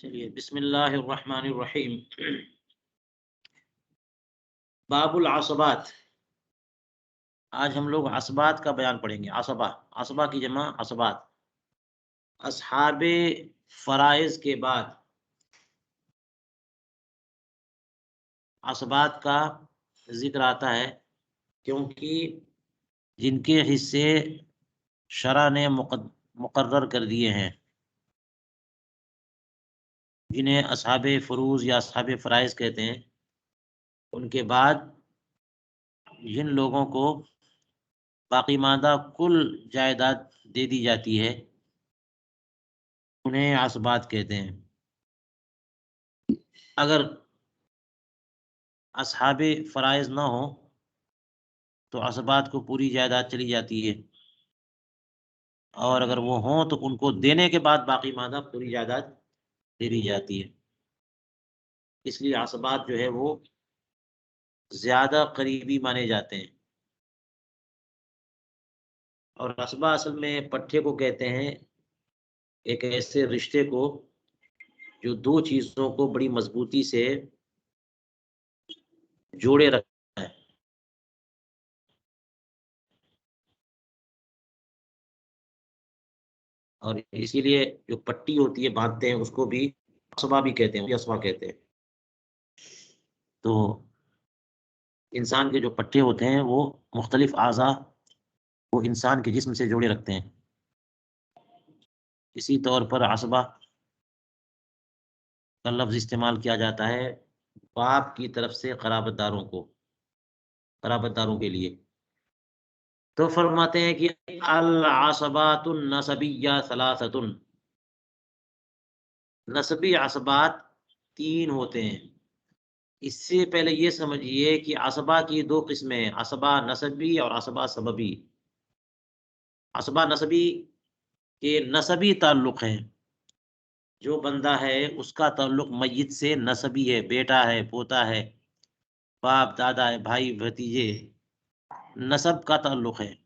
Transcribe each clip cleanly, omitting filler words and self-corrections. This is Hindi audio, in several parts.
चलिए बिस्मिल्लाहिर्रहमानिर्रहीम। बाबुल आसबात। आज हम लोग असबात का बयान पढ़ेंगे। असबा, असबा की जमा असबात। असहाबे फराइज के बाद असबात का जिक्र आता है, क्योंकि जिनके हिस्से शरा ने मुकर्रर कर दिए हैं, जिन्हें असहाबे फरूज या असहाबे फराइज कहते हैं, उनके बाद जिन लोगों को बाकी मादा कुल जायदाद दे दी जाती है, उन्हें असबात कहते हैं। अगर असहाबे फराइज ना हो तो असबात को पूरी जायदाद चली जाती है, और अगर वो हों तो उनको देने के बाद बाकी मादा पूरी जायदाद दे दी जाती है। इसलिए असबात जो है वो ज्यादा करीबी माने जाते हैं। और असबा असल में पट्टे को कहते हैं, एक ऐसे रिश्ते को जो दो चीजों को बड़ी मजबूती से जोड़े रखता है। और इसीलिए जो पट्टी होती है बांधते हैं उसको भी असबा भी कहते हैं, असबा कहते हैं। तो इंसान के जो पट्टे होते हैं वो मुख्तलिफ आज़ा को इंसान के जिस्म से जोड़े रखते हैं। इसी तौर पर असबा का लफ्ज़ इस्तेमाल किया जाता है बाप की तरफ से कराबतदारों के लिए। तो फरमाते हैं कि अल असबातुन नसबिय्या सलासतुन। नस्बी असबात 3 होते हैं। इससे पहले ये समझिए कि असबा की 2 किस्में हैं, असबा नसबी और असबा सबबी। असबा नसबी के नसबी ताल्लुक़ हैं। जो बंदा है उसका ताल्लुक मय्यत से नसबी है, बेटा है, पोता है, बाप, दादा है, भाई, भतीजे, नसब का ताल्लुक है।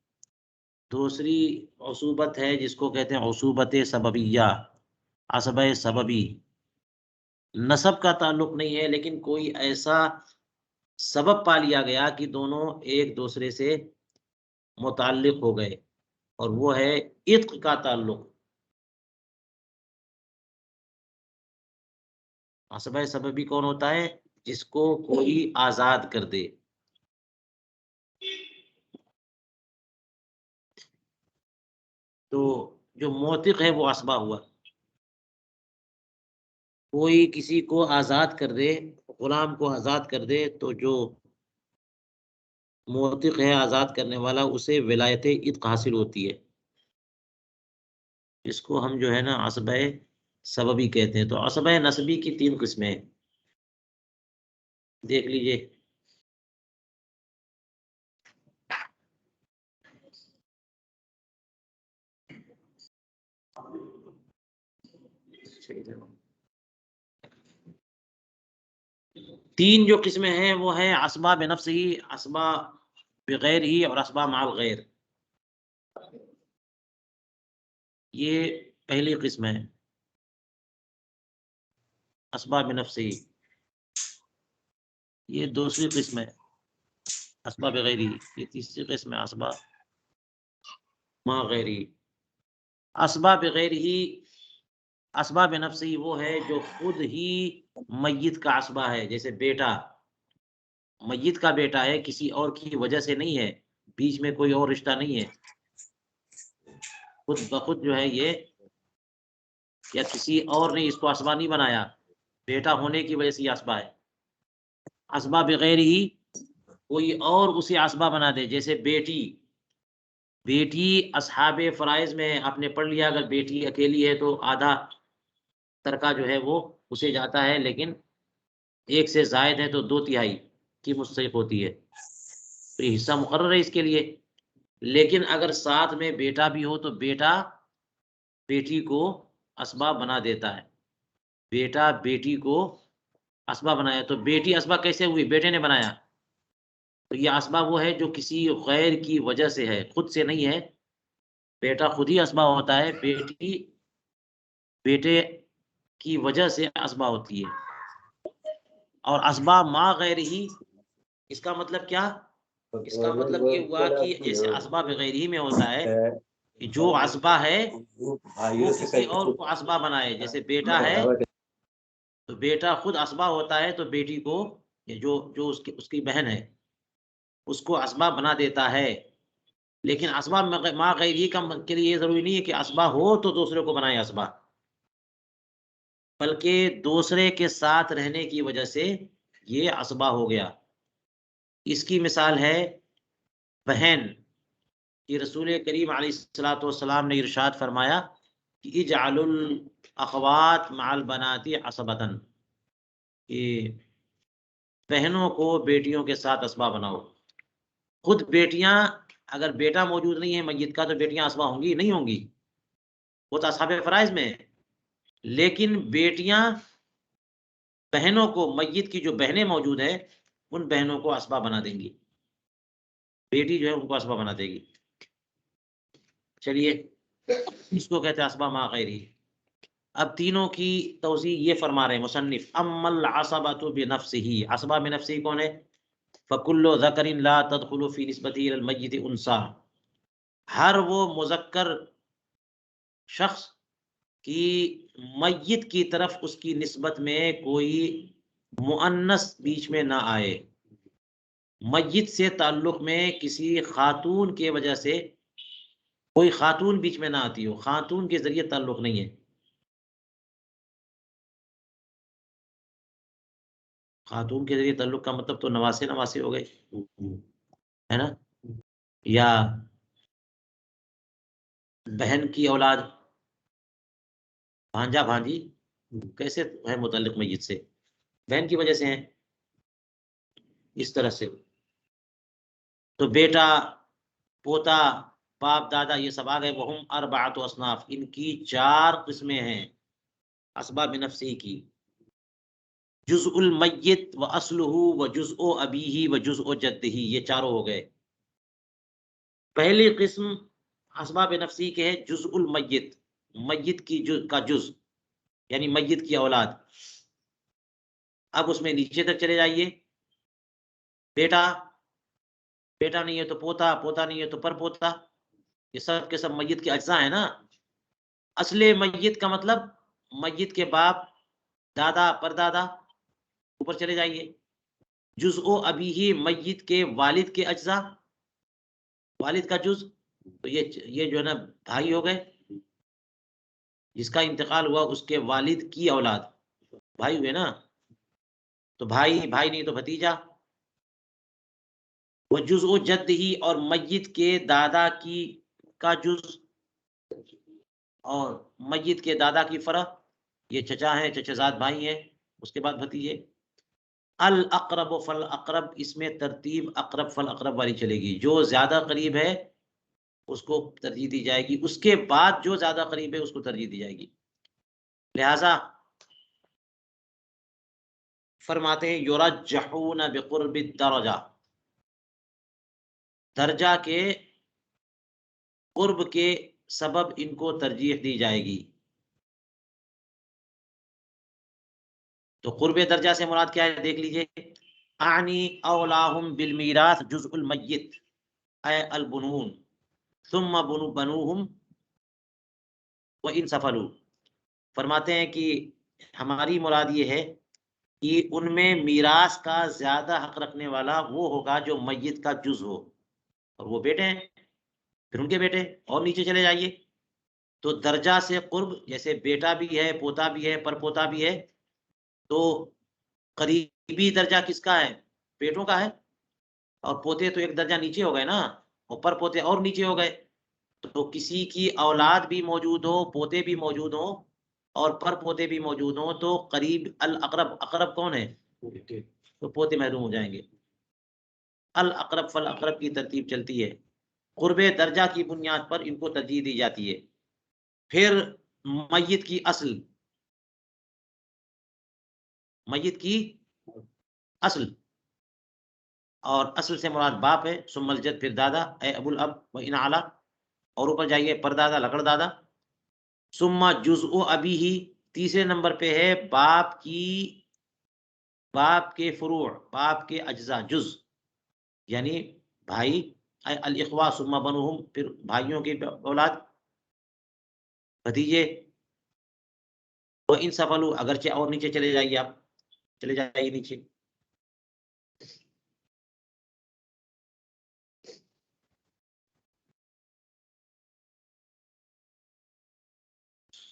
दूसरी उसूबत है जिसको कहते हैं उसूबत सबबिया, असब सबबी। नसब का ताल्लुक नहीं है, लेकिन कोई ऐसा सबब पा लिया गया कि दोनों एक दूसरे से मुताल्लिक हो गए, और वो है इत्क़ का ताल्लुक। असब सबबी कौन होता है? जिसको कोई आज़ाद कर दे। तो जो मोतिक़ है वो असबा हुआ। कोई किसी को आज़ाद कर दे, गुलाम को आज़ाद कर दे, तो जो मोतिक़ है, आज़ाद करने वाला, उसे विलायत इत्क़ हासिल होती है। इसको हम जो है ना असबए सबबी कहते हैं। तो असबए नसबी की 3 किस्में हैं। देख लीजिए। तीन जो किस्में हैं वो हैं असबा बिनफ्सिही, असबा बिगैरिही और असबा माल गैर। ये पहली किस्म है, असबा बिनफ्सिही। ये दूसरी किस्म है, असबा बिगैरिही। ये तीसरी किस्म है, असबा मा गैरिही। असबा बिगैरिही, असबा बिनफ्सिही वो है जो खुद ही मय्यत का असबा है। जैसे बेटा, मय्यत का बेटा है, किसी और की वजह से नहीं है, बीच में कोई और रिश्ता नहीं है, खुद ब खुद जो है ये, या किसी और ने इसको असबा नहीं बनाया, बेटा होने की वजह से ये असबा है। असबा बिगैरिही, कोई और उसे असबा बना दे। जैसे बेटी, बेटी असहाबे फराइज में आपने पढ़ लिया, अगर बेटी अकेली है तो आधा तरका जो है वो उसे जाता है, लेकिन एक से ज़ायद है तो 2/3 की मुस्तहिक होती है, तो ये हिस्सा मुकर्रर है इसके लिए। लेकिन अगर साथ में बेटा भी हो तो बेटा बेटी को असबाब बना देता है। बेटा बेटी को असबाब बनाया, तो बेटी असबाब कैसे हुई? बेटे ने बनाया। तो ये असबाब वो है जो किसी गैर की वजह से है, खुद से नहीं है। बेटा खुद ही असबाब होता है, बेटी बेटे की वजह से असबा होती है। और असबा मा गैर ही, इसका मतलब क्या? इसका मतलब ये हुआ कि जैसे असबा बगैर ही में होता है कि जो असबा है वो किसी और को असबा बनाए। जैसे बेटा है तो बेटा खुद असबा होता है, तो बेटी को जो जो उसकी बहन है उसको असबा बना देता है। लेकिन असबा मा गैरी का के लिए ये जरूरी नहीं है कि असबा हो तो दूसरे को बनाए असबा, बल्कि दूसरे के साथ रहने की वजह से ये असबा हो गया। इसकी मिसाल है बहन कि रसूल करीम अलैहिस्सलातु वस्सलाम ने इरशाद फरमाया कि इजअलुल अखवात मअल बनाती असबतन, कि बहनों को बेटियों के साथ असबा बनाओ। खुद बेटियां, अगर बेटा मौजूद नहीं है मय्यत का तो बेटियां असबा होंगी? नहीं होंगी, वो तो असहाबे फराइज में है। लेकिन बेटियां बहनों को, मय्यत की जो बहनें मौजूद है उन बहनों को असबा बना देंगी, बेटी जो है उनको असबा बना देगी। चलिए, इसको कहते हैं असबा मा गैरी। अब तीनों की तौज़ी ये फरमा रहे हैं मुसन्निफ, अम्मल असबतु बिनफ्सिही, असबा बिनफ्सिही कौन है? फकुल्लु ज़करिन ला तदखुलु फी निस्बतिही इलल मय्यित उनसा, हर वो मुज़क्कर शख्स कि मय्यत की तरफ उसकी निस्बत में कोई मुअन्नस बीच में ना आए। मय्यत से ताल्लुक में किसी खातून के वजह से कोई खातून बीच में ना आती हो, खातून के जरिए ताल्लुक नहीं है। खातून के जरिए ताल्लुक का मतलब तो नवासे नवासे हो गए, है ना, या बहन की औलाद, भांजा भांजी, कैसे है मुतल्लिक मय्यत से? बहन की वजह से है। इस तरह से तो बेटा, पोता, बाप दादा ये सब आ गए। वहुम अरबाअतु अस्नाफ, इनकी 4 किस्में हैं असबाब नफ्सी की। जुज़उल मय्यित व अस्लुहु व जुज़उ अबीही व जुज़उ जद्दिही, ये चारों हो गए। पहली किस्म असबाब नफ्सी के है जुज़उल मय्यित, मय्यित की का जुज़, यानी मय्यित की औलाद। अब उसमें नीचे तक चले जाइए, बेटा, बेटा नहीं है तो पोता, पोता नहीं है तो परपोता, ये सब के सब मय्यित के अज्जा है ना। असले मय्यित का मतलब मय्यित के बाप, दादा, परदादा, ऊपर चले जाइए। जुज़ओ अबीही, मय्यित के वालिद के अज्जा, वालिद का जुज़, तो ये जो है ना भाई हो गए, जिसका इंतकाल हुआ उसके वालिद की औलाद, भाई हुए ना। तो भाई, भाई नहीं तो भतीजा। वो जुज़ओ जद्दिही, और मय्यित के दादा की का जुज़, और मय्यित के दादा की फरक, ये चचा हैं, चचेज़ाद भाई हैं, उसके बाद भतीजे। अल अक़रब फल अक़रब, इसमें तरतीब अक़रब फल अक़रब वाली चलेगी। जो ज़्यादा करीब है उसको तरजीह दी जाएगी, उसके बाद जो ज़्यादा करीब है उसको तरजीह दी जाएगी। लिहाज़ा फरमाते हैं युरज्जहून बिक़ुर्बि दरजा, दर्जा के क़ुर्ब के सबब इनको तरजीह दी जाएगी। तो क़ुर्ब दर्जा से मुराद क्या है देख लीजिए। आनी औलाहुम बिल मीराथ जुज़उल मय्यित ऐ अल बुनून सुम्मा बनुहुम व इन सफलू। फरमाते हैं कि हमारी मुराद ये है कि उनमें मीरास का ज़्यादा हक रखने वाला वो होगा जो मय्यित का जुज़ हो, और वो बेटे हैं, फिर उनके बेटे, और नीचे चले जाइए। तो दर्जा से क़ुर्ब, जैसे बेटा भी है, पोता भी है, परपोता भी है, तो करीबी दर्जा किसका है? बेटों का है। और पोते तो एक दर्जा नीचे हो गए ना, और परपोते और नीचे हो गए। तो किसी की औलाद भी मौजूद हो, पोते भी मौजूद हो, और परपोते भी मौजूद हो, तो करीब अल अक़रब, अक़रब कौन है? तो पोते महरूम हो जाएंगे। अल अक़रब फल अक़रब की तरतीब चलती है। क़ुर्बे दर्जा की बुनियाद पर इनको तरजीह दी जाती है। फिर मय्यित की अस्ल, मय्यित की अस्ल, और अस्ल से मुराद बाप है, सुम्मल जद, फिर दादा, ए अबुल अब व इन आला, और ऊपर जाइए परदादा, लकड़ दादा। सुम्मा जुज़उ अबीही, तीसरे नंबर पे है बाप के फुरूअ, बाप के अज्जा, जुज, यानी भाई, अल इख्वा सुम्मा बनुहुम, फिर भाइयों की औलाद, भतीजे, वो इन सफलू, अगरचे और नीचे चले जाइए आप, चले जाइए नीचे।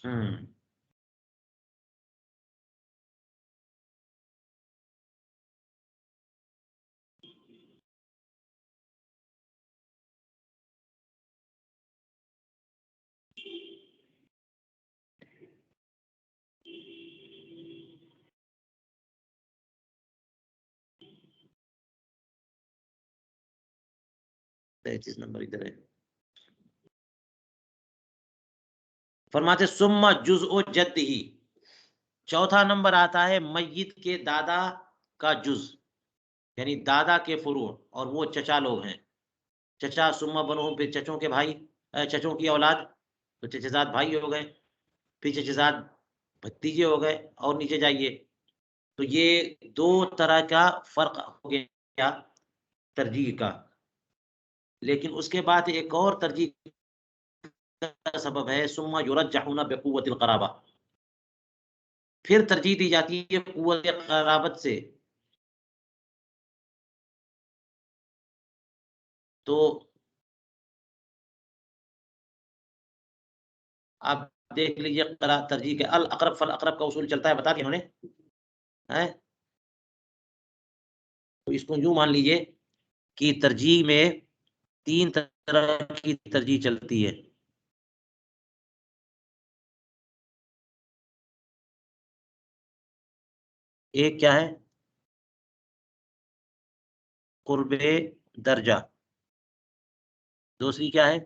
हम्म, तैतीस नंबर इधर है। फरमाते सुम्मा जुज़्उ जद्दिही, चौथा नंबर आता है मय्यत के दादा का जुज, यानी दादा के फुरू, और वो चचा लोग हैं। चचा सुम्मा बनो, फिर चचों के भाई, चचों की औलाद, तो चचेजाद भाई हो गए, फिर चचेजाद भतीजे हो गए, और नीचे जाइए। तो ये दो तरह का फर्क हो गया तरजीह का। लेकिन उसके बाद एक और तरजीह का सबब है, सुम्मा युरज्जहुना बिकुव्वतिल क़राबा, फिर तरजीह दी जाती है कुव्वत क़राबत से। तो आप देख लीजिए तरजीह के अल अक़रब फल अक़रब का उसूल चलता है, बता दिया उन्होंने, हैं? तो इसको यूँ मान लीजिए कि तरजीह में 3 तरह की तरजीह चलती है। एक क्या है? क़ुर्बे दर्जा। दूसरी क्या है?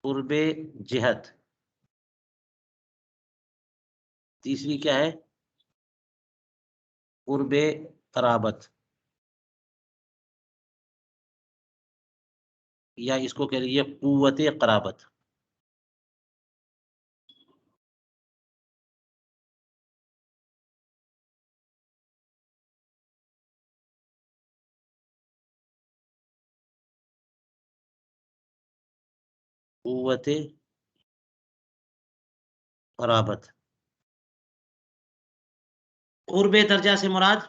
क़ुर्बे जिहत। तीसरी क्या है? क़ुर्बे क़राबत, या इसको कह लीजिए क़ुव्वते क़राबत। क़ुव्वते क़राबत। क़ुर्बे दर्जा से मुराद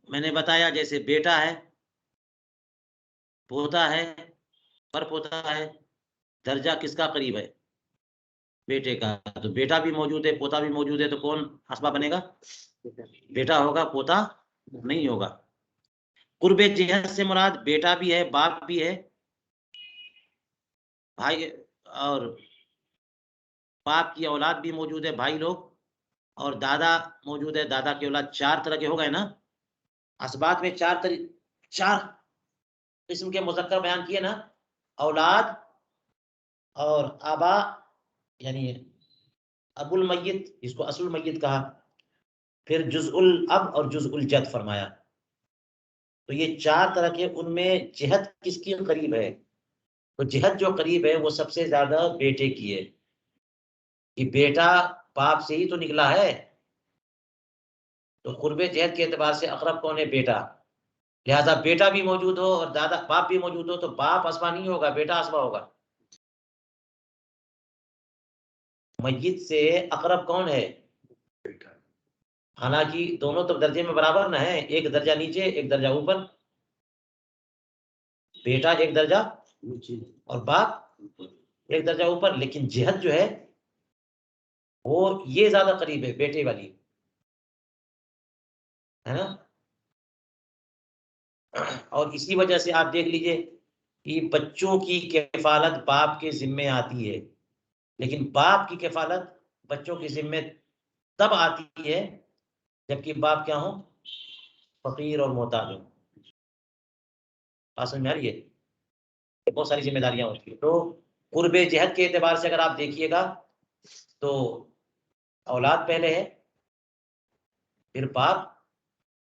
मैंने बताया, जैसे बेटा है, पोता है, परपोता है, दर्जा किसका करीब है? बेटे का। तो बेटा भी मौजूद है, पोता भी मौजूद है, तो कौन हस्बा बनेगा? बेटा होगा, पोता नहीं होगा। कुर्बे जिहद से मुराद बेटा भी है, बाप भी है, भाई, और बाप की औलाद भी मौजूद है, भाई लोग, और दादा मौजूद है, दादा की औलाद। 4 तरह के हो गए ना। असबात में 4 किस्म के मुज़क्कर बयान किए ना, औलाद और आबा, यानी अबुल मय्यित, जिसको असलुल मय्यित कहा, फिर जुज़उल अब और जुज़उल जद फरमाया। तो ये 4 तरह के, उनमें जिहद किसकी करीब है? तो जिहद जो करीब है वो सबसे ज़्यादा बेटे की है, कि बेटा बाप से ही तो निकला है। तो क़ुर्बे जिहद के एतबार से अक़रब कौन है? बेटा। लिहाज़ा बेटा भी मौजूद हो और दादा बाप भी मौजूद हो, तो बाप असबा नहीं होगा, बेटा असबा होगा। मय्यित से अक़रब कौन है? हालांकि दोनों तो दर्जे में बराबर ना है, एक दर्जा नीचे, एक दर्जा ऊपर। बेटा एक दर्जा और बाप एक दर्जा ऊपर, लेकिन जिहद जो है वो ये ज्यादा करीब है बेटे वाली, है ना। और इसी वजह से आप देख लीजिए कि बच्चों की किफालत बाप के जिम्मे आती है, लेकिन बाप की किफालत बच्चों के जिम्मे तब आती है जबकि बाप क्या हो? फकीर और मोहताज हो। बात समझ में आ रही है? बहुत सारी जिम्मेदारियां होती है। तो कुर्बे जिहद के एतबार से अगर आप देखिएगा तो औलाद पहले है, फिर बाप,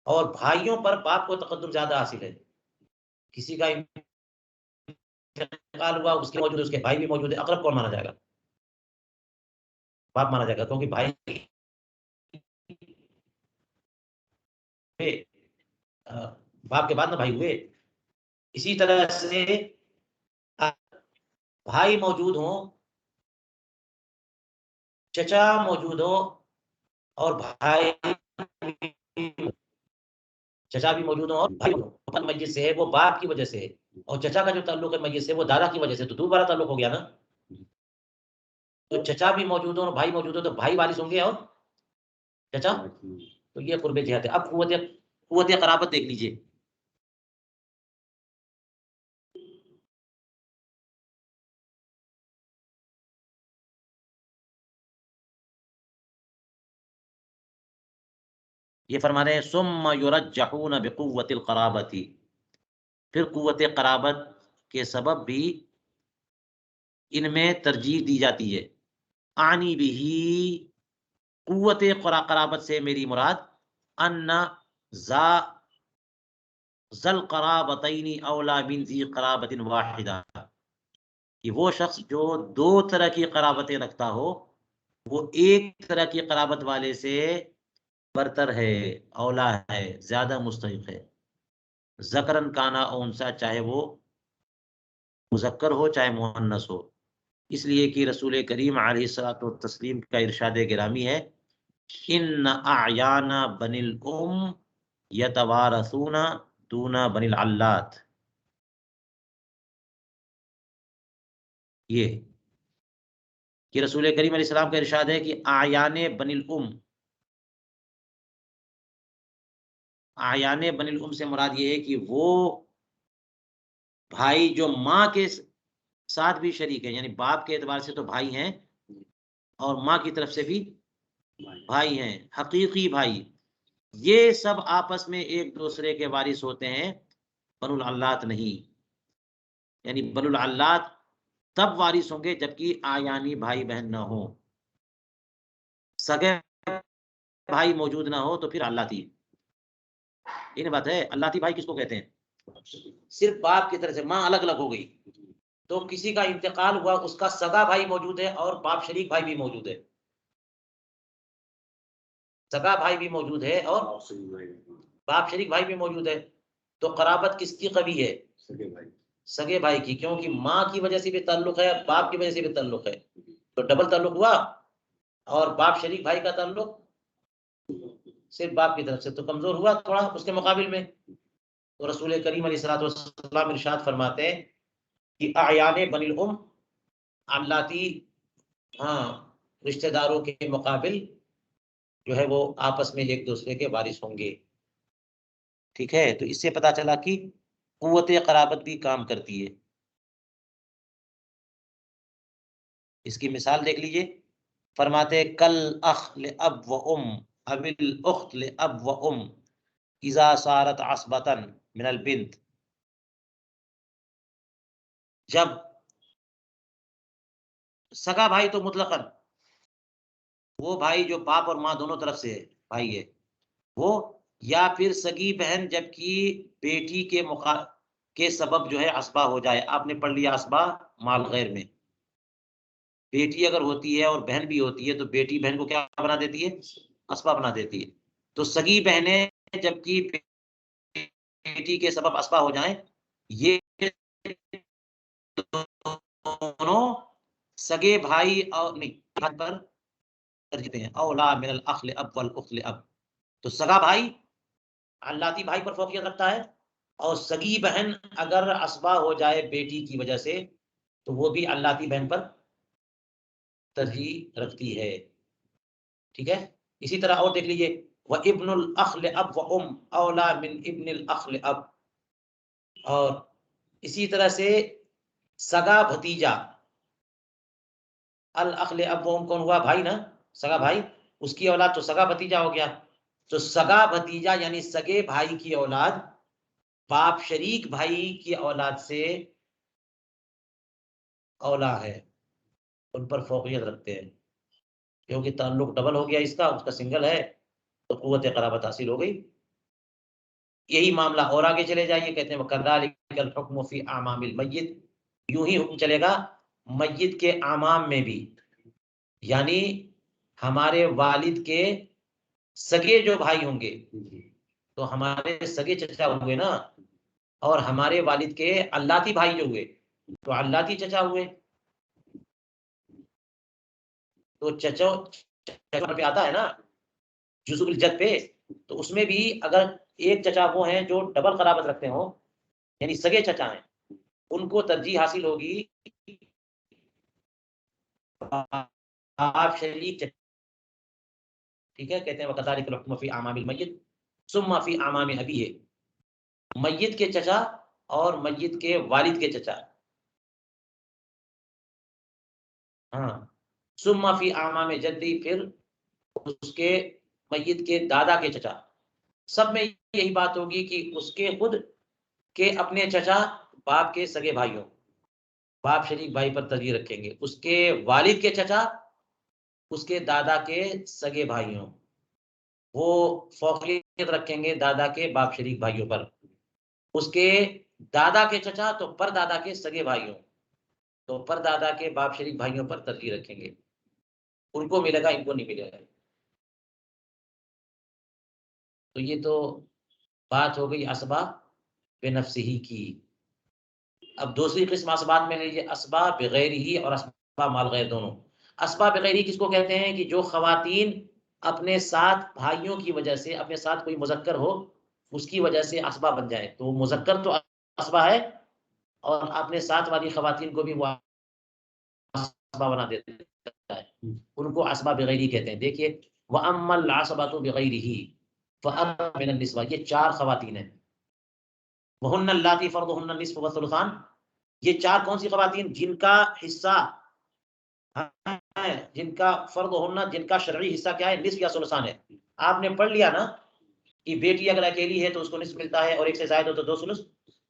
और भाइयों पर बाप को तकद्दुम ज्यादा हासिल है। किसी का इंतकाल हुआ, उसके मौजूद, उसके भाई भी मौजूद है, अकरब कौन माना जाएगा? बाप माना जाएगा, क्योंकि भाई बाप के बाद ना भाई हुए। इसी तरह से भाई मौजूद हो, चचा मौजूद हो, और भाई, चचा भी मौजूद हो और भाई अपन मैयत से है, वो बाप की वजह से है, और चचा का जो ताल्लुक है मैयत से वो दादा की वजह से, तो दोबारा ताल्लुक हो गया ना। तो चचा भी मौजूद हो और भाई मौजूद हो तो भाई वारिस होंगे और चचा, तो ये कुर्बे जिहाद है। अब कुव्वत क़राबत देख लीजिए। ये फरमा रहे हैं सुम्मा युरज्जहून बिकुव्वतिल क़राबती, फिर कुव्वत क़राबत के सबब भी इनमें तरजीह दी जाती है। आनी बिही, कुव्वत क़राबत से मेरी मुराद अन्ना ज़ा ज़ल क़राबतैनी औला मिन ज़ी क़राबतिन वाहिदा, कि वो शख्स जो दो तरह की क़राबतें रखता हो, वो एक तरह की क़राबत वाले से बरतर है, औला है, ज़्यादा मुस्तहिक़ है। ज़करन काना औ उन्सा, चाहे वो मुज़क्कर हो चाहे मुअन्नस हो। इसलिए कि रसूल करीम अलैहिस्सलातु तस्लीम का इरशाद गिरामी है, इन्न अयाना बनिल यतवारसूना दूना बनिल अल्लात। ये कि रसूल करीम अलैहिस्सलाम का इरशाद है कि आयाने बनिल आयाने बनिल से मुराद ये है कि वो भाई जो माँ के साथ भी शरीक है, यानी बाप के एतबार से तो भाई हैं और माँ की तरफ से भी भाई हैं, हकीकी भाई, ये सब आपस में एक दूसरे के वारिस होते हैं, बनुल अल्लात नहीं। यानी बनुल अल्लात तब वारिस होंगे जबकि आयानी भाई बहन ना हो, सगे भाई मौजूद ना हो तो फिर अल्लाती। इन बात है, अल्लाती भाई किसको कहते हैं? सिर्फ बाप की तरफ से, माँ अलग अलग हो गई तो किसी का इंतकाल हुआ, उसका सगा भाई मौजूद है और बाप शरीक भाई भी मौजूद है, सगा भाई भी मौजूद है और बाप शरीक भाई भी मौजूद है, तो कराबत किसकी कवी है? सगे भाई की, क्योंकि माँ की वजह से भी ताल्लुक है, बाप की वजह से भी ताल्लुक है, तो डबल ताल्लुक हुआ। और बाप शरीक भाई का ताल्लुक सिर्फ बाप की तरफ से, तो कमजोर हुआ थोड़ा उसके मुकाबिल में। तो रसूल करीम अलैहिस्सलातु वस्सलाम इरशाद फरमाते हैं कि आयाने बनिल अल्लाती, हाँ, रिश्तेदारों के मुकाबिल जो है वो आपस में एक दूसरे के वारिस होंगे। ठीक है, तो इससे पता चला कि कुव्वत क़राबत भी काम करती है। इसकी मिसाल देख लीजिए, फरमाते कल अख ले अब व अविल उख्त ले अब व इज़ा सारत असबतन मिनल बिन्त, जब सगा भाई तो मुतलकन वो भाई जो बाप और माँ दोनों तरफ से भाई है वो, या फिर सगी बहन जबकि बेटी के सबब जो है असबा हो जाए। आपने पढ़ लिया असबा माल गैर में, बेटी अगर होती है और बहन भी होती है तो बेटी बहन को क्या बना देती है? असबा बना देती है। तो सगी बहनें जबकि बेटी के सबब असबा हो जाएं, ये दोनों सगे भाई और नहीं पर तरजीते हैं, औला मिनल अखल अब वल उखल अब। तो सगा भाई अल्लाती भाई पर फौकियत रखता है, और सगी बहन अगर असबा हो जाए बेटी की वजह से तो वो भी अल्लाती बहन पर तरजीह रखती है। ठीक है, इसी तरह और देख लीजिए, व इब्नुल अखल अब व औला मिन इब्निल अखल अब, और इसी तरह से सगा भतीजा, अल अखल अब वो कौन हुआ? भाई ना, सगा भाई, उसकी औलाद तो सगा भतीजा हो गया। तो सगा भतीजा यानी सगे भाई की औलाद बाप शरीक भाई की औलाद से औला है, उन पर फौकियत रखते हैं, क्योंकि ताल्लुक डबल हो गया इसका, उसका सिंगल है, तो कुव्वत क़राबत हासिल हो गई। यही मामला और आगे चले जाइए, कहते हैं वकज़ालिकल हुक्मु फ़ी अमामिल मय्यित, यूं ही हुक्म चलेगा मय्यत के आमाम में भी, यानी हमारे वालिद के सगे जो भाई होंगे, तो हमारे सगे चचा हुए ना, और हमारे वालिद के अल्लाती भाई जो हुए, तो अल्लाती चचा हुए। तो चचा पे आता है ना जुज़ुल जद पे, तो उसमें भी अगर एक चचा वो हैं जो डबल क़राबत रखते हो, यानी सगे चचा हैं, उनको तरजीह हासिल होगी आप शरीक चचा। ठीक है, कहते हैं वकज़ालिकल हुक्मु फ़ी अमामिल मय्यित सुम्मा फ़ी अमामि अबीही, मय्यित के चचा और मय्यित के वालिद के चचा। हाँ, सुम्मा फ़ी अमामि जद्दी, फिर उसके मय्यित के दादा के चचा। सब में यही बात होगी कि उसके खुद के अपने चचा बाप के सगे भाइयों, बाप शरीक भाई पर तरजीह रखेंगे, उसके वालिद के चचा उसके दादा के सगे भाइयों, वो फौकलियत रखेंगे दादा के बाप शरीक भाइयों पर। उसके दादा के चचा तो परदादा के सगे भाइयों, तो परदादा के बाप शरीक भाइयों पर तरजीह रखेंगे, उनको मिलेगा, इनको नहीं मिलेगा। तो ये तो बात हो गई असबा बेनफ्सिही की। अब दूसरी किस्म असबात में लीजिए असबा बिगैरिही और असबा माल गैर दोनों। असबा बिगैरिही किसको कहते हैं कि जो खवातीन अपने साथ भाइयों की वजह से, अपने साथ कोई मुज़क्कर हो उसकी वजह से असबा बन जाए, तो मुज़क्कर तो असबा है और अपने साथ वाली खवातीन को भी वो असबा बना देता है, उनको असबा बिगैरी कहते हैं। देखिए व अम्मल असबतु बिगैरिही फ़अर्बअ मिनन निस्वा, ये 4 खवातीन हैं। वहुन्ना अल्लाती फर्दुहुन्ना निस्फ़ु व सुलसान, ये 4 कौन-सी खवातीन जिनका हिस्सा है, जिनका फर्द होना, जिनका शरई हिस्सा क्या है, निस्फ़ या सुलसान है। आपने पढ़ लिया ना कि बेटी अगर अकेली है तो उसको निस्फ़ मिलता है और एक से ज़ायद हो तो 2 सुलुस।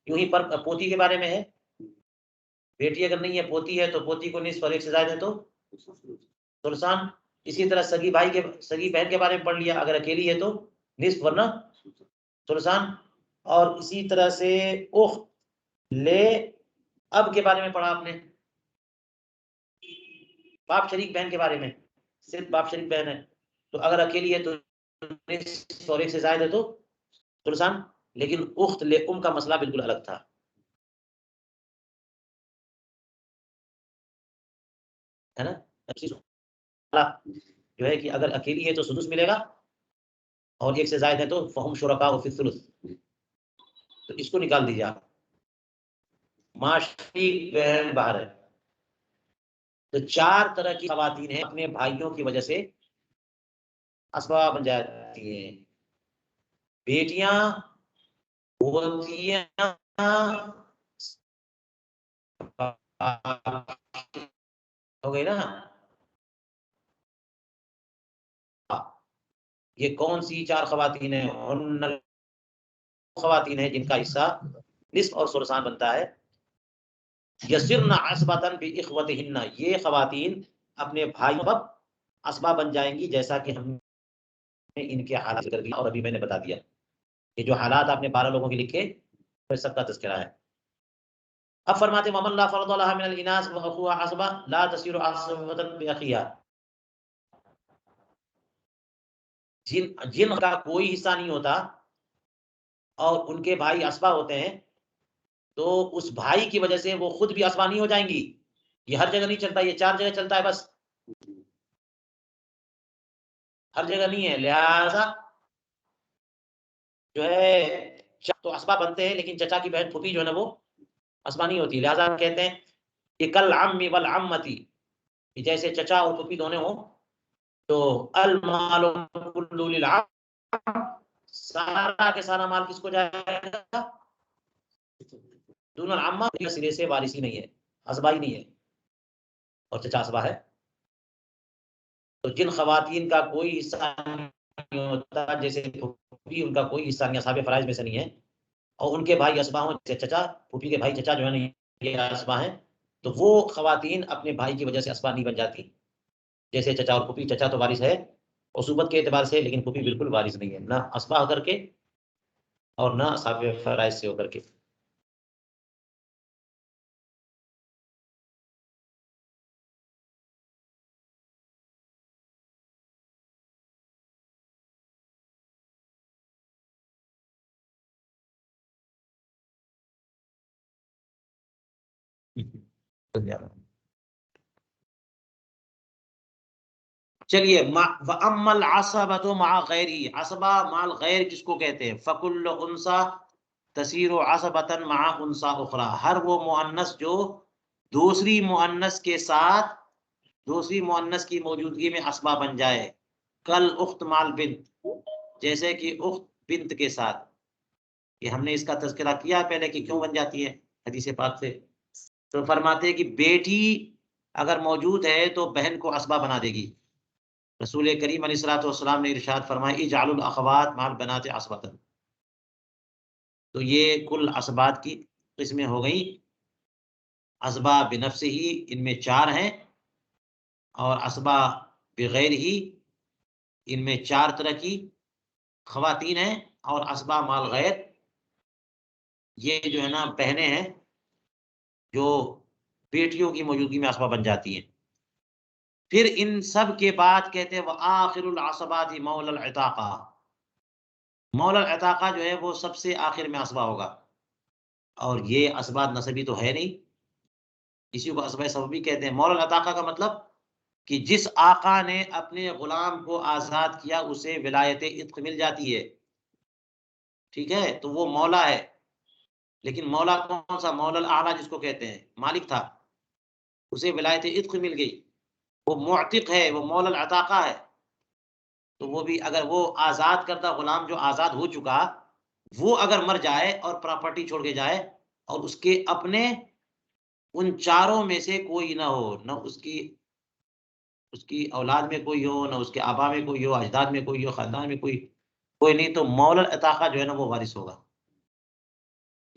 यूँ ही पर पोती के बारे में है, बेटी अगर नहीं है, पोती है तो पोती को निस्फ़ और एक से ज़ायद है तो सुलसान। इसी तरह सगी बहन के बारे में पढ़ लिया, अगर अकेली है तो निस्फ़ वरना सुलसान। और इसी तरह से उख्त, ले, अब के बारे में पढ़ा आपने, बाप शरीक बहन के बारे में, सिर्फ बाप शरीक बहन है, तो अगर अकेली है तो निस्फ़ और एक से ज़ायद है तो सुलसान। लेकिन उख्त ले उम का मसला बिल्कुल अलग था, है ना? जो है कि अगर अकेली है तो सुदुस मिलेगा और एक से ज़ायद है तो फ़हुम शुरकाउ फ़ी सुलुस, तो इसको निकाल दीजिए आप। माशरी बहन बाहर है, तो 4 तरह की ख़वातीन हैं, अपने भाइयों की वजह से असबा बन जाती हैं। बेटियाँ होती हैं हो गई ना? ये कौन सी 4 ख़वातीन हैं? उन ख़वातीन हैं जिनका हिस्सा निस्फ़ और सुलसान बनता है। यसिरन असबतन बि इख्वतिहिन्ना, ये ख़वातीन अपने भाइयों पर असबा बन जाएँगी, जैसा कि हमने इनके हालात ज़िक्र किया और अभी मैंने बता दिया। ये जो हालात आपने 12 लोगों के लिखे, वो सबका तज़किरा है। अब फरमाते हैं वमन ला फ़र्द लहा मिनल इनास व अख़ुहा असबा ला तसिरु असबतन बि अख़िहा, जिनका कोई हिस्सा नहीं होता और उनके भाई असबा होते हैं, तो उस भाई की वजह से वो खुद भी असबा नहीं हो जाएँगी। ये हर जगह नहीं चलता, ये 4 जगह चलता है बस, हर जगह नहीं है। लिहाज़ा जो है तो असबा बनते हैं, लेकिन चचा की बहन फूफी जो है ना वो असबा नहीं होती। लिहाज़ा हम कहते हैं कि कल अम्मी वल अम्मती, जैसे चचा और फूफी दोनों हों, तो अल मालु कुल्लु लिल अम, सारा के सारा माल किसको जाएगा? दून अल अम्मा सिरे से वारिस ही नहीं है, असबा ही नहीं है, और चचा असबा है। तो जिन ख़वातीन का कोई हिस्सा नहीं होता, जैसे फूफी, उनका कोई हिस्सा नहीं, असहाबे फ़राइज़ में से नहीं है, और उनके भाई असबा हों, जैसे चचा, फूफी के भाई चचा जो है ना, ये असबा हैं, तो वो ख़वातीन अपने भाई की वजह से असबा नहीं बन जाती। जैसे चचा और फूफी, चचा तो वारिस है उसूबत के एतबार से, लेकिन फूफी बिल्कुल वारिस नहीं है, ना असबा होकर के और ना असहाबे फ़राइज़ से होकर के। चलिए, अम्मल असबतु मा गैरी, असबा माल गैर किसको कहते हैं? फकुल्लु उनसा तसीरु असबतन मा उनसा उखरा, हर वो मुअन्नस जो दूसरी मुअन्नस के साथ, दूसरी मुअन्नस की मौजूदगी में असबा बन जाए। कल उख्त माल बिन्त, जैसे कि उख्त बिन्त के साथ, ये हमने इसका तज़किरा किया पहले कि क्यों बन जाती है हदीस पाक से। तो फरमाते हैं कि बेटी अगर मौजूद है तो बहन को असबा बना देगी। रसूल करीम अलैहिस्सलातु वस्सलाम ने इरशाद फरमाया, इजअलुल अखवात माल बनाते असबतन। तो ये कुल असबात की किस्में हो गई। असबा बिनफ्सिही, इनमें 4 हैं, और असबा बिगैर ही, इनमें 4 तरह की खवातीन हैं, और असबा माल गैर, ये जो है ना बहनें हैं जो बेटियों की मौजूदगी में असबा बन जाती हैं। फिर इन सब के बाद कहते हैं व आखिरुल असबाति मौलल इताका, मौलल इताका जो है वो सबसे आखिर में असबा होगा। और ये असबात नसबी तो है नहीं, इसी को असबा सबबी कहते हैं। मौलल इताका का मतलब कि जिस आका ने अपने गुलाम को आज़ाद किया उसे विलायत इत्क मिल जाती है, ठीक है, तो वो मौला है। लेकिन मौला कौन सा? मौलल आला जिसको कहते हैं, मालिक था, उसे विलायत इत्क मिल गई, वो मुअतिक है, वो मौलल अताका है। तो वो भी अगर वो आज़ाद करदा गुलाम जो आज़ाद हो चुका, वो अगर मर जाए और प्रॉपर्टी छोड़ के जाए, और उसके अपने उन चारों में से कोई ना हो, न उसकी उसकी औलाद में कोई हो, न उसके आबा में कोई हो, अजदाद में कोई हो, खानदान में कोई नहीं, तो मौलल अताका जो है ना वो वारिस होगा,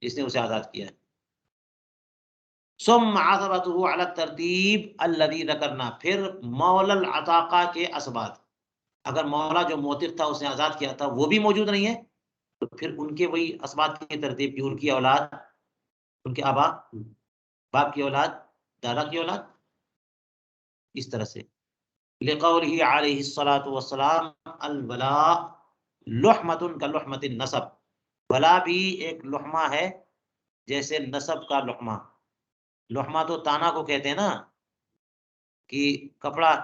जिसने उसे आज़ाद किया है। सुम्मा असबतुहु अला तरतीब अल्लज़ी ज़करना, फिर मौलल अताका के असबात, अगर मौला जो मोतिक था उसने आज़ाद किया था वो भी मौजूद नहीं है, तो फिर उनके वही असबात की तरतीब की, उनकी औलाद, उनके आबा, बाप की औलाद, दादा की औलाद, इस तरह से। लिक़ौलिही अलैहिस्सलातु वस्सलाम अल वला लुहमतुन कलुहमतिन नसब, वला भी एक लुहमा है जैसे नसब का लुहमा। लुहमा तो ताना को कहते हैं ना, कि कपड़ा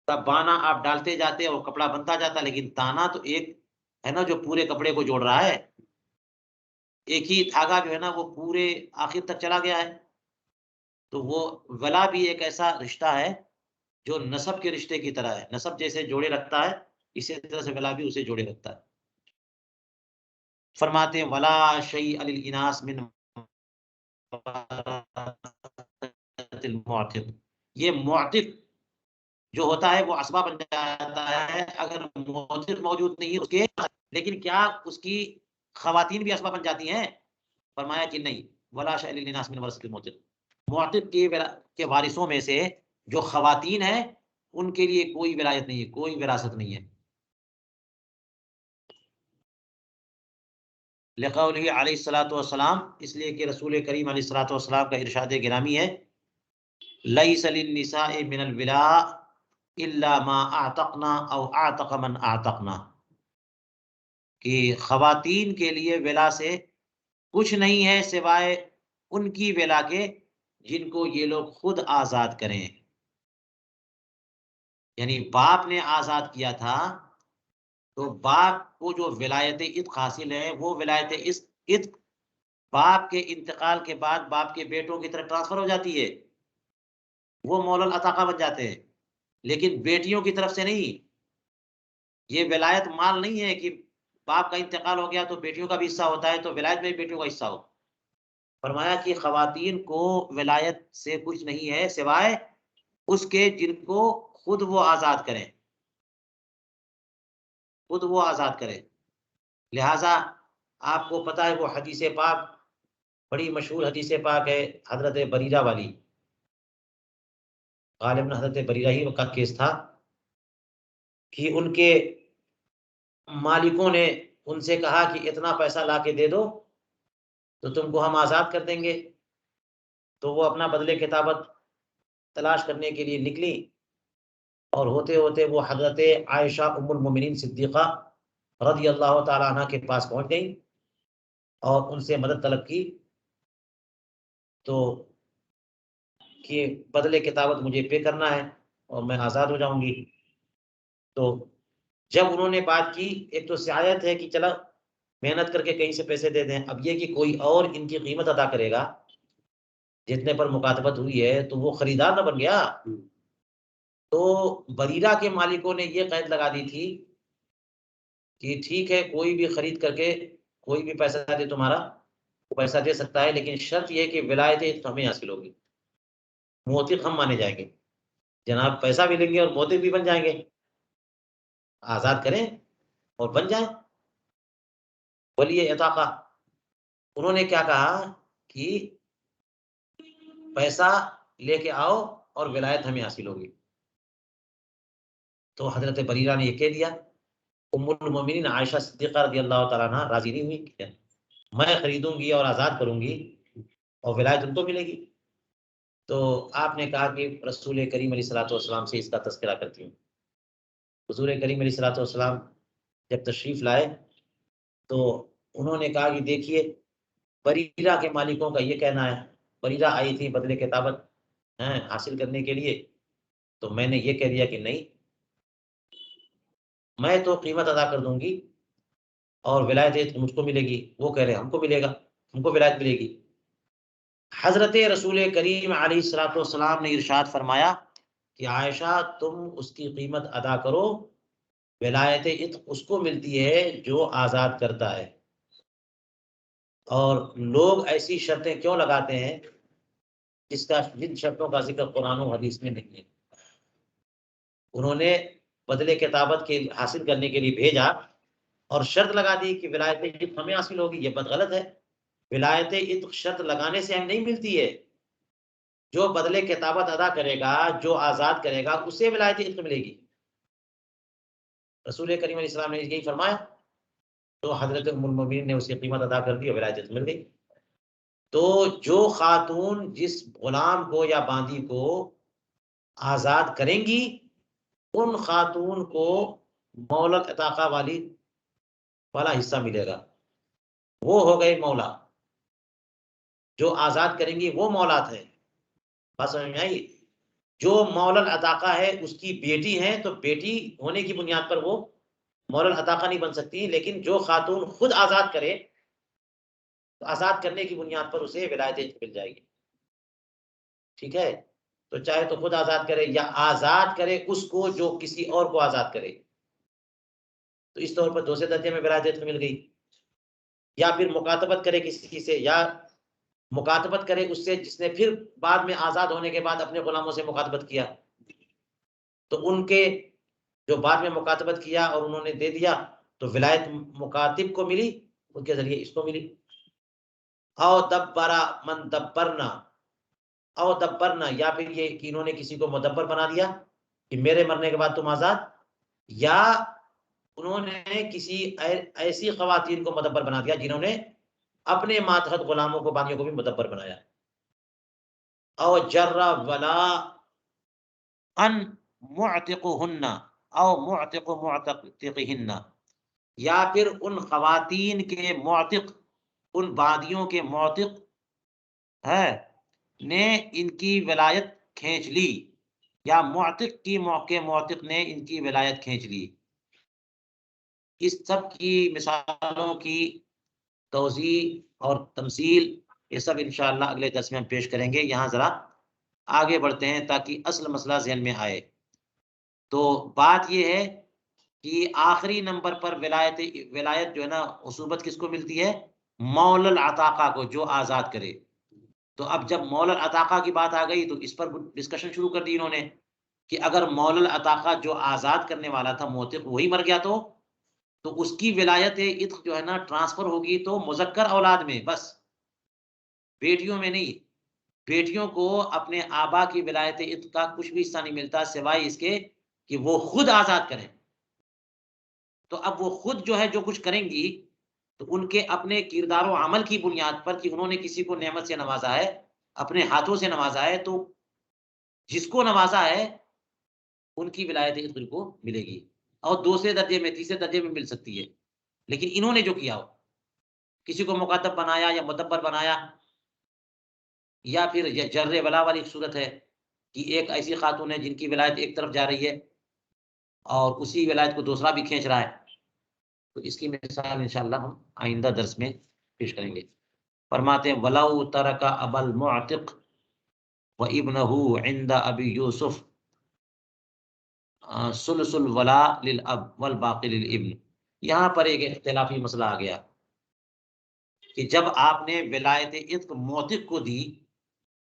का बाना आप डालते जाते हैं वो कपड़ा बनता जाता है, लेकिन ताना तो एक है ना जो पूरे कपड़े को जोड़ रहा है, एक ही धागा जो है ना वो पूरे आखिर तक चला गया है। तो वो वला भी एक ऐसा रिश्ता है जो नसब के रिश्ते की तरह है, नसब जैसे जोड़े रखता है, इसी तरह से वला भी उसे जोड़े रखता है। फरमाते हैं वला शै अलिल इनास मिन मुअतिक, ये मुअतिक जो होता है वो असबा बन जाता है अगर मुअतिक मौजूद नहीं है उसके। लेकिन क्या उसकी खवातीन भी असबा बन जाती हैं? फरमाया कि नहीं, वला शै लिन नास मिन वरसतिल मुअतिक, मुअतिक के वारिसों में से जो खवातीन हैं उनके लिए कोई विलायत नहीं है, कोई विरासत नहीं है। लिक़ौलिही अलैहिस्सलातु वस्सलाम, इसलिए कि रसूल करीम अलैहिस्सलातु वस्सलाम का इरशाद गिरामी है, लैसा लिन्निसाइ मिनल विला इल्ला मा अअतक़ना औ अअतक़ मन अअतक़ना, कि खवातीन के लिए विला से कुछ नहीं है सिवाय उनकी विला के जिनको ये लोग खुद आज़ाद करें। यानी बाप ने आज़ाद किया था, तो बाप को जो विलायत इत्क हासिल है, वो विलायत इस इत्क बाप के इंतकाल के बाद बाप के बेटों की तरफ ट्रांसफ़र हो जाती है, वो मौलल अताका बन जाते हैं। लेकिन बेटियों की तरफ से नहीं, ये विलायत माल नहीं है कि बाप का इंतकाल हो गया तो बेटियों का भी हिस्सा होता है, तो विलायत में भी बेटियों का हिस्सा हो। फरमाया कि खवातीन को विलायत से कुछ नहीं है सिवाय उसके जिनको खुद वो आज़ाद करें, खुद वो आज़ाद करें। लिहाज़ा आपको पता है वो हदीस पाक, बड़ी मशहूर हदीस पाक है, हज़रत बरीरा वाली, ग़ालिबन हज़रत बरीरा ही का केस था कि उनके मालिकों ने उनसे कहा कि इतना पैसा ला के दे दो, तो तुमको हम आज़ाद कर देंगे। तो वो अपना बदले किताबत तलाश करने के लिए निकली, और होते-होते वो हज़रत आयशा उम्मुल मोमिनीन सिद्दीक़ा रज़ियल्लाहु ताला अन्हा के पास पहुँच गईं और उनसे मदद तलब की। तो कि बदले किताबत मुझे पे करना है और मैं आज़ाद हो जाऊँगी। तो जब उन्होंने बात की, एक तो सियायत है कि चलो मेहनत करके कहीं से पैसे दे दें, अब ये कि कोई और इनकी कीमत अदा करेगा, जितने पर मुकातबत हुई है, तो वो खरीदार ना बन गया। तो बरीरा के मालिकों ने ये कैद लगा दी थी कि ठीक है, कोई भी खरीद करके कोई भी पैसा दे तुम्हारा, वो पैसा दे सकता है, लेकिन शर्त ये है कि विलायत हमें हासिल होगी, मोतिक हम माने जाएँगे। जनाब पैसा भी लेंगे और मोतिक भी बन जाएँगे। आज़ाद करें और बन जाएँ वली इताक़ा। उन्होंने क्या कहा कि पैसा लेके आओ और विलायत हमें हासिल होगी। तो हज़रत बरीरा ने ये कह दिया। उम्मुल मोमिनीन आयशा सिद्दीक़ा रज़ियल्लाहु तआला अन्हा राज़ी नहीं हुई, मैं खरीदूँगी और आज़ाद करूँगी और विलायत उनको मिलेगी। तो आपने कहा कि रसूल करीम अलैहिस्सलातु वस्सलाम से इसका तज़किरा करती हूँ। हुज़ूर करीम अलैहिस्सलातु वस्सलाम जब तशरीफ़ लाए, तो उन्होंने कहा कि देखिए, बरीरा के मालिकों का ये कहना है, बरीरा आई थी बदले किताबत हैं हासिल करने के लिए, तो मैंने ये कह दिया कि नहीं, मैं तो कीमत अदा कर दूँगी और विलायत मुझको मिलेगी। वो कह रहे हैं हमको मिलेगा, हमको विलायत मिलेगी। हज़रत रसूल करीम अलैहिस्सलातु वस्सलाम ने इरशाद फरमाया कि आयशा तुम उसकी कीमत अदा करो, विलायत इत्क़ उसको मिलती है जो आज़ाद करता है। और लोग ऐसी शर्तें क्यों लगाते हैं, जिसका जिन शर्तों का ज़िक्र कुरान और हदीस में नहीं है। उन्होंने बदले किताबत के हासिल करने के लिए भेजा और शर्त लगा दी कि विलायत इत्क़ हमें हासिल होगी, ये बात गलत है। विलायत इत्क़ शर्त लगाने से हमें नहीं मिलती है। जो बदले किताबत अदा करेगा, जो आज़ाद करेगा, उसे विलायत इत्क़ मिलेगी। रसूल करीम अलैहि सलाम ने यही फरमाया, तो हज़रत उम्मुल मोमिनीन ने उसकी कीमत अदा कर दी और विलायत इत्क़ मिल गई। तो जो खातून जिस गुलाम को या बांदी को आज़ाद करेंगी, उन खातून को मौला इताक़ा वाला हिस्सा मिलेगा। वो हो गए मौला। जो आज़ाद करेंगी वो मौलात है। बात समझ में आई? जो मौलल अताक़ा है उसकी बेटी है, तो बेटी होने की बुनियाद पर वो मौलल अताक़ा नहीं बन सकती, लेकिन जो खातून खुद आज़ाद करे, तो आज़ाद करने की बुनियाद पर उसे विलायत मिल जाएगी। ठीक है? तो चाहे तो खुद आज़ाद करे या आज़ाद करे उसको जो किसी और को आज़ाद करे। तो इस तौर पर दूसरे दर्जे में विलायत मिल गई। या फिर मुकातबत करे किसी से, या मुकातबत करे उससे जिसने फिर बाद में आज़ाद होने के बाद अपने गुलामों से मुकातबत किया। तो उनके जो बाद में मुकातबत किया और उन्होंने दे दिया, तो विलायत मुकातिब को मिली, उनके ज़रिए इसको मिली। औ दब्बरा मन दब्बरना, औ दब्बरना, या फिर ये कि इन्होंने किसी को मुदब्बर बना दिया कि मेरे मरने के बाद तुम आज़ाद, या उन्होंने किसी ऐसी ख़वातीन को मुदब्बर बना दिया जिन्होंने अपने मातहत गुलामों को, बानियों को भी मुदब्बर बनाया। औ जर्रा वला अन मुअतिकुहुन्ना औ मुअतिकु मुअतक़िहिन्ना, या फिर उन ख़वातीन के मुअतिक, उन बादियों के मुअतिक है ने इनकी विलायत खींच ली, या मुअतिक की के मुअतिक ने इनकी विलायत खींच ली। इस सब की मिसालों की तौज़ीह और तमसील, ये सब इंशाअल्लाह अगले दर्स में हम पेश करेंगे। यहाँ ज़रा आगे बढ़ते हैं ताकि असल मसला ज़हन में आए। तो बात ये है कि आखिरी नंबर पर विलायत जो है ना, उसूबत किसको मिलती है? मौलल अताक़ा को, जो आज़ाद करे। तो अब जब मौलल अताक़ा की बात आ गई, तो इस पर डिस्कशन शुरू कर दी इन्होंने कि अगर मौलल अताक़ा जो आज़ाद करने वाला था मोतिक़, वही मर गया तो उसकी विलायत इत्क़ जो है ना ट्रांसफ़र होगी तो मुज़क्कर औलाद में बस, बेटियों में नहीं। बेटियों को अपने आबा की विलायत इत्क़ का कुछ भी हिस्सा नहीं मिलता सिवाय इसके कि वो खुद आज़ाद करें। तो अब वो खुद जो है जो कुछ करेंगी, तो उनके अपने किरदार व अमल की बुनियाद पर कि उन्होंने किसी को नेमत से नवाज़ा है, अपने हाथों से नवाज़ा है, तो जिसको नवाज़ा है उनकी विलायत इत्क़ को मिलेगी और दूसरे दर्जे में, तीसरे दर्जे में मिल सकती है। लेकिन इन्होंने जो किया हो, किसी को मुक़द्दब बनाया या मुदब्बर बनाया, या फिर जर्रे वला वाली सूरत है कि एक ऐसी खातून है जिनकी विलायत एक तरफ जा रही है और उसी विलायत को दूसरा भी खींच रहा है। तो इसकी मिसाल इंशाअल्लाह हम आइंदा दर्स में पेश करेंगे। फरमाते हैं वलाउ तरका अबल मुअतिक व इब्नहु इंदा अबी यूसुफ सुलसुल वला लिल अब वल बाकी लिल इब्न। यहाँ पर एक इख्तिलाफी मसला आ गया कि जब आपने विलायत इत्क मोतिक को दी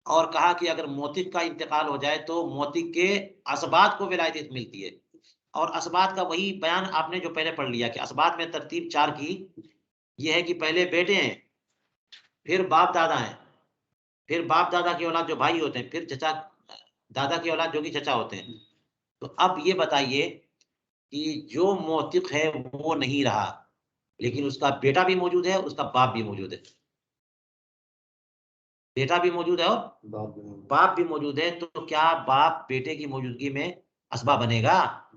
और कहा कि अगर मोतिक का इंतकाल हो जाए तो मोतिक के असबात को विलायत इत्क मिलती है, और असबात का वही बयान आपने जो पहले पढ़ लिया कि असबात में तरतीब 4 की ये है कि पहले बेटे हैं, फिर बाप दादा हैं, फिर बाप दादा की औलाद जो भाई होते हैं, फिर चचा दादा की औलाद जो कि चचा होते हैं। तो अब ये बताइए कि जो मोतिक है वो नहीं रहा, लेकिन उसका बेटा भी मौजूद है, उसका बाप भी मौजूद है। बेटा भी मौजूद है और बाप भी मौजूद है, तो क्या बाप बेटे की मौजूदगी में असबा बनेगा?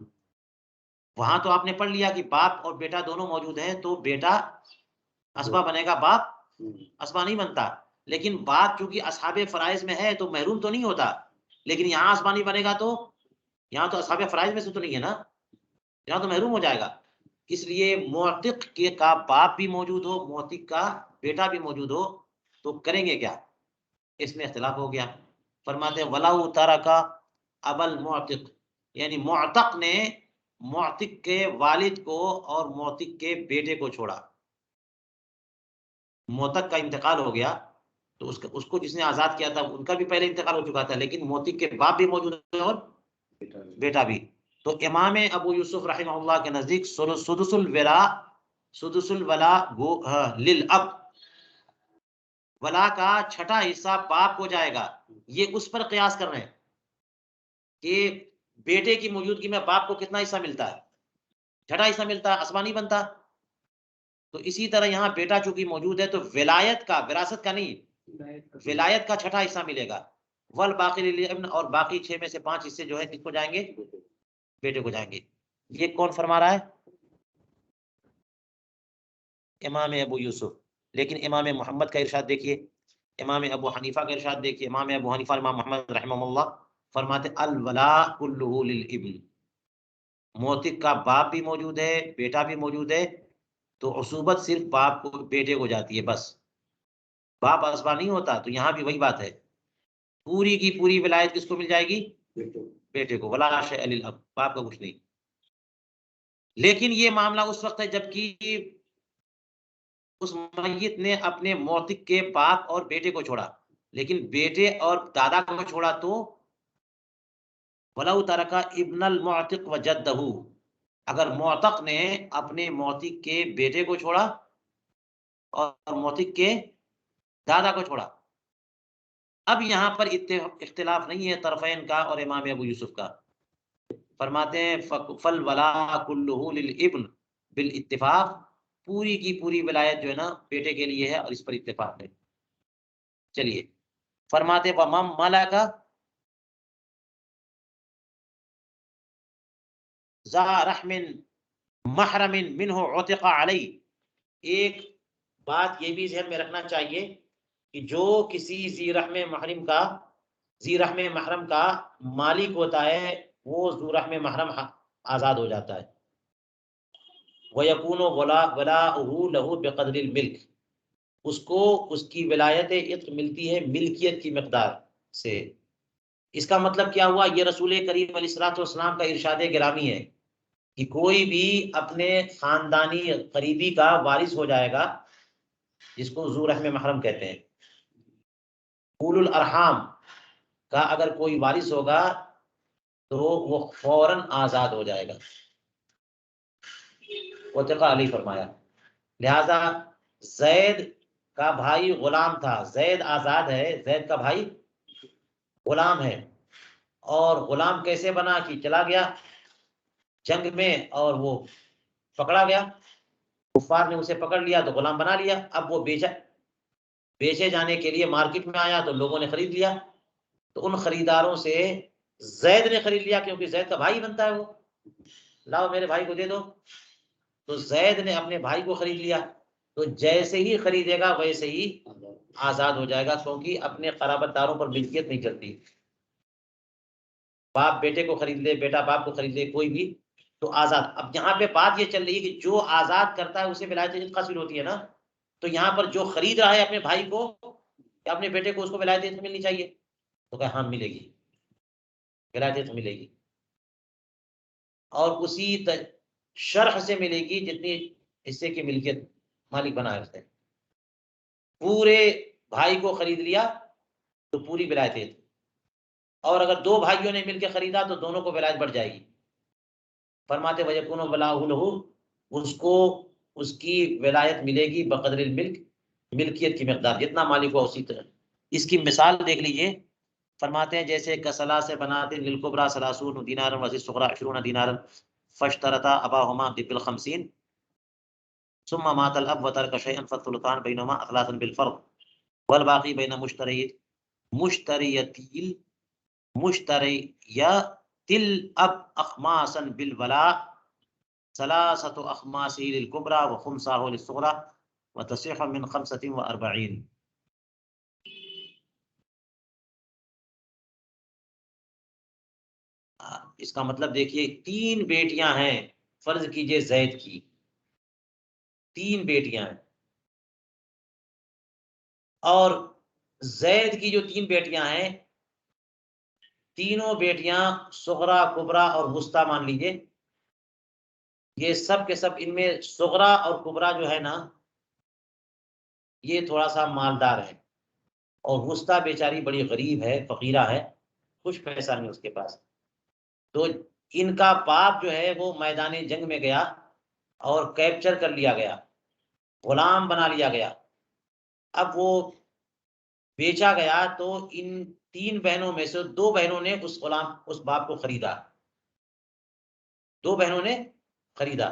वहां तो आपने पढ़ लिया कि बाप और बेटा दोनों मौजूद हैं तो बेटा असबा बनेगा, बाप असबा नहीं बनता। लेकिन बाप चूंकि असहाबे फराइज में है तो महरूम तो नहीं होता, लेकिन यहाँ असबा नहीं बनेगा तो यहाँ तो असहाबे फराइज में से तो नहीं है ना, यहाँ तो महरूम हो जाएगा। इसलिए मोतिक के का बाप भी मौजूद हो, मोतिक का बेटा भी मौजूद हो, तो करेंगे क्या? इसमें इख्तिलाफ हो गया। फरमाते वलाउ तरका अबल मोतिक, यानी मोतक ने मोतिक के वालिद को और मोतिक के बेटे को छोड़ा। मोतक का इंतकाल हो गया तो उसको जिसने आजाद किया था उनका भी पहले इंतकाल हो चुका था, लेकिन मोतिक के बाप भी मौजूद है और बेटा भी। तो इमाम अबू यूसुफ रहमहुल्लाह के नजदीक सुदुसुल वला लिल अब, वला का छठा हिस्सा बाप को जाएगा। ये उस पर कयास कर रहे हैं कि बेटे की मौजूदगी में बाप को कितना हिस्सा मिलता है? छठा हिस्सा मिलता है, असबा नहीं बनता। तो इसी तरह यहाँ बेटा चूंकि मौजूद है तो विलायत का, विरासत का नहीं, विलायत का छठा हिस्सा मिलेगा। वल बाकी लिल इब्न, और बाकी 6 में से 5 हिस्से जो है किसको जाएंगे? बेटे को जाएंगे। ये कौन फरमा रहा है? इमाम अबू यूसुफ। लेकिन इमाम मोहम्मद का इरशाद देखिए, इमाम अबू हनीफा का इरशाद देखिए। इमाम अबू हनीफा इमाम मोहम्मद रहमहुल्लाह फरमाते अल वला कुल्लुहु लिल इब्न, मोतिक का बाप भी मौजूद है, बेटा भी मौजूद है, तो उसूबत सिर्फ बाप को, बेटे को जाती है बस, बाप असबा नहीं होता। तो यहाँ भी वही बात है, पूरी की पूरी विलायत किसको मिल जाएगी? बेटे को। वला शै लिल अब, बाप का कुछ नहीं। लेकिन ये मामला उस वक्त है जबकि उस मय्यत ने अपने मोतिक के बाप और बेटे को छोड़ा, लेकिन बेटे और दादा को छोड़ा तो वलौ तरका इब्नल मुअतिक व जद्दहू, अगर मोतक ने अपने मोतिक के बेटे को छोड़ा और मोतिक के दादा को छोड़ा। अब यहाँ पर इख्तिलाफ नहीं है तरफ़ैन का और इमाम अबू यूसुफ का। फरमाते हैं फल वला कुल्लुहु लिल इब्न बिल इत्तिफाक, पूरी की पूरी विलायत जो है ना बेटे के लिए है और इस पर इत्तिफाक है। चलिए फरमाते वमम मलका ज़ा रहमिन महरमिन मिन्हु उतिक़ा अलैहि। एक बात ये भी ज़हन में रखना चाहिए कि जो किसी ज़ी रहम महरम का मालिक होता है वो ज़ू रहम महरम आज़ाद हो जाता है। वयकूनु वलाउहु लहू बिक़द्रिल मिल्क, उसको उसकी विलायत इत्क़ मिलती है मिल्कियत की मिक़दार से। इसका मतलब क्या हुआ? ये रसूल करीम अलैहिस्सलातु वस्सलाम का इरशाद गिरामी है कि कोई भी अपने खानदानी करीबी का वारिस हो जाएगा, जिसको ज़ू रहम महरम कहते हैं। उलुल अरहाम का अगर कोई वारिस होगा तो वो फौरन आज़ाद हो जाएगा। उतिक़ा अलैहि फरमाया। लिहाजा जैद का भाई गुलाम था, जैद आज़ाद है, जैद का भाई गुलाम है। और गुलाम कैसे बना कि चला गया जंग में और वो पकड़ा गया, कुफार ने उसे पकड़ लिया तो गुलाम बना लिया। अब वो बेचे जाने के लिए मार्केट में आया तो लोगों ने खरीद लिया, तो उन खरीदारों से जैद ने खरीद लिया, क्योंकि जैद का भाई बनता है वो, लाओ मेरे भाई को दे दो। तो जैद ने अपने भाई को खरीद लिया। तो जैसे ही खरीदेगा वैसे ही आजाद हो जाएगा, क्योंकि अपने क़राबतदारों पर मिल्कियत नहीं चलती। बाप बेटे को खरीद ले, बेटा बाप को खरीद ले, कोई भी तो आजाद। अब यहाँ पे बात ये चल रही है कि जो आजाद करता है उसे विलायत इल्म हासिल होती है ना। तो यहाँ पर जो खरीद रहा है अपने भाई को या अपने बेटे को, उसको विलायत इल्म मिलनी चाहिए। तो कहा हाँ मिलेगी, विलायत इल्म मिलेगी, और उसी शर्ह से मिलेगी जितनी हिस्से की मिल्कियत मालिक बना है उसने। पूरे भाई को खरीद लिया तो पूरी विलायत इल्म, और अगर दो भाइयों ने मिलकर खरीदा तो दोनों को विलायत बढ़ जाएगी। फरमाते वयकुनु वलाहु लहू, उसको उसकी विलायत मिलेगी बक़द्रिल मिल्क, मिल्कियत की मिक़दार, जितना मालिक हुआ उसी तरह। इसकी मिसाल देख लीजिए। फरमाते हैं जैसे कसला से बनाते लिल कुबरा सलासून दीनारन वज़िस सुग़रा 20 दीनारन फश्तरता अबाहुमा बिल 50 सुम्मा मातल अब व तरक शयअन फसुल्तान बैनहुमा अखलासन बिल फ़र्क़ वल बाक़ी बैन मुश्तरियतिल मुश्तरियतिल अब अख़मासन बिल वला सलासतु अख़मासिही लिल कुबरा व ख़ुम्साहु लिस सुग़रा व तसिह मिन 45। इसका मतलब देखिए, 3 बेटियां हैं, फर्ज कीजिए जैद की 3 बेटियां हैं, और जैद की जो 3 बेटियां हैं, तीनों बेटियां सुग़रा, कुबरा और वुस्ता मान लीजिए। ये सब के सब, इनमें सुग़रा और कुबरा जो है ना, ये थोड़ा सा मालदार है, और वुस्ता बेचारी बड़ी गरीब है, फकीरा है, कुछ पैसा नहीं उसके पास। तो इनका बाप जो है वो मैदान जंग में गया और कैप्चर कर लिया गया, गुलाम बना लिया गया। अब वो बेचा गया तो इन 3 बहनों में से 2 बहनों ने उस बाप को खरीदा, 2 बहनों ने खरीदा।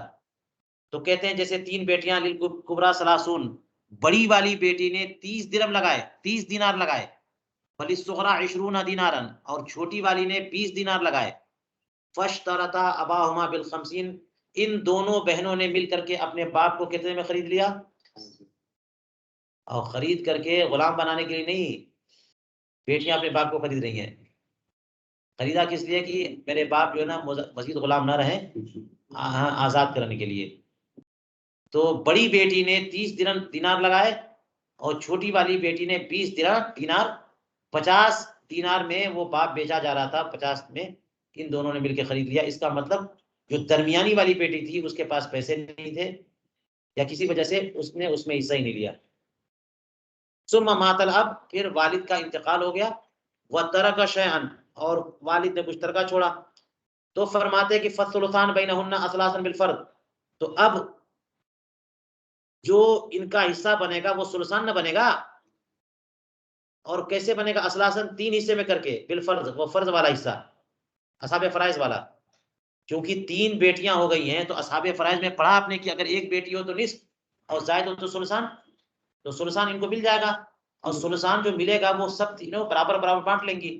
तो कहते हैं जैसे 3 बेटियां लिल कुबरा सलासून, बड़ी वाली बेटी ने 30 दिरहम लगाए, 30 दिनार लगाए, वलिस सुग़रा 20 दीनारन, और छोटी वाली ने 20 दिनार लगाए। फश्तरता अबाहुमा बिल 50, इन दोनों बहनों ने मिल करके अपने बाप को कितने में खरीद लिया, और खरीद करके गुलाम बनाने के लिए नहीं, बेटियां अपने बाप को खरीद रही हैं। खरीदा किस लिए कि मेरे बाप जो है ना मजीद गुलाम ना रहे, आजाद करने के लिए। तो बड़ी बेटी ने 30 दिनार लगाए, और छोटी वाली बेटी ने 20 दिनार, 50 दिनार में वो बाप बेचा जा रहा था, 50 में इन दोनों ने मिलकर खरीद लिया। इसका मतलब जो दरमियानी वाली बेटी थी उसके पास पैसे नहीं थे, या किसी वजह से उसने उसमें हिस्सा ही नहीं लिया। सुम्मा मातल अब, फिर वालिद का इंतकाल हो गया, व तरक शयअन, और वालिद ने कुछ तरका छोड़ा। तो फरमाते कि फसुल्तान बैनहुन्ना असलासन बिल फर्द, तो अब जो इनका हिस्सा बनेगा वो सुल्सान न बनेगा, और कैसे बनेगा, असलासन 3 हिस्से में करके, बिल फर्ज, वो फर्ज वाला हिस्सा, असहाबे फराइज वाला। क्योंकि 3 बेटियां हो गई हैं, तो असहाबे फराइज में पढ़ा आपने कि अगर एक बेटी हो तो निस्फ और जायद हो तो सुल्सान, तो सुल्सान इनको मिल जाएगा, और सुल्सान जो मिलेगा वो सब तीनों बराबर बराबर बांट लेंगी।